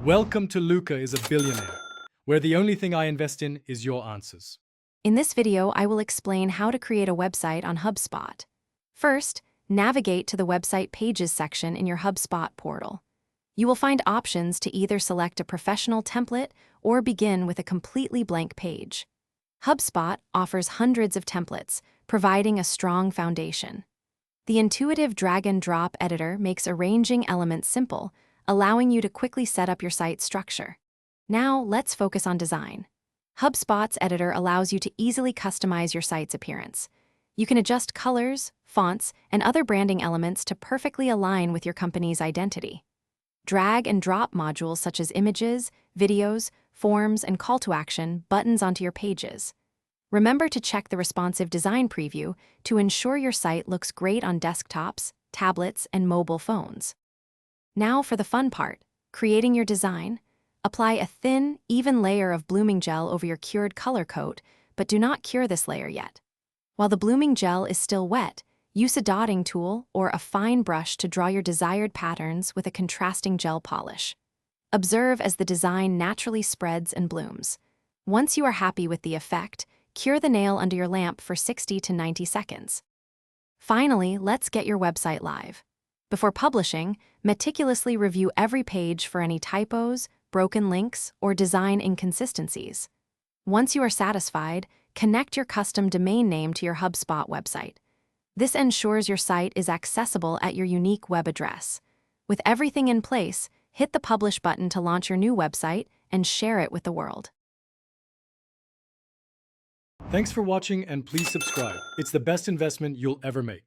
Welcome to Luca is a Billionaire, where the only thing I invest in is your answers. In this video, I will explain how to create a website on HubSpot. First, navigate to the Website Pages section in your HubSpot portal. You will find options to either select a professional template or begin with a completely blank page. HubSpot offers hundreds of templates, providing a strong foundation. The intuitive drag-and-drop editor makes arranging elements simple, allowing you to quickly set up your site structure. Now, let's focus on design. HubSpot's editor allows you to easily customize your site's appearance. You can adjust colors, fonts, and other branding elements to perfectly align with your company's identity. Drag and drop modules such as images, videos, forms, and call to action buttons onto your pages. Remember to check the responsive design preview to ensure your site looks great on desktops, tablets, and mobile phones. Now for the fun part, creating your design. Apply a thin, even layer of blooming gel over your cured color coat, but do not cure this layer yet. While the blooming gel is still wet, use a dotting tool or a fine brush to draw your desired patterns with a contrasting gel polish. Observe as the design naturally spreads and blooms. Once you are happy with the effect, cure the nail under your lamp for 60 to 90 seconds. Finally, let's get your website live. Before publishing, meticulously review every page for any typos, broken links, or design inconsistencies. Once you are satisfied, connect your custom domain name to your HubSpot website. This ensures your site is accessible at your unique web address. With everything in place, hit the Publish button to launch your new website and share it with the world. Thanks for watching and please subscribe. It's the best investment you'll ever make.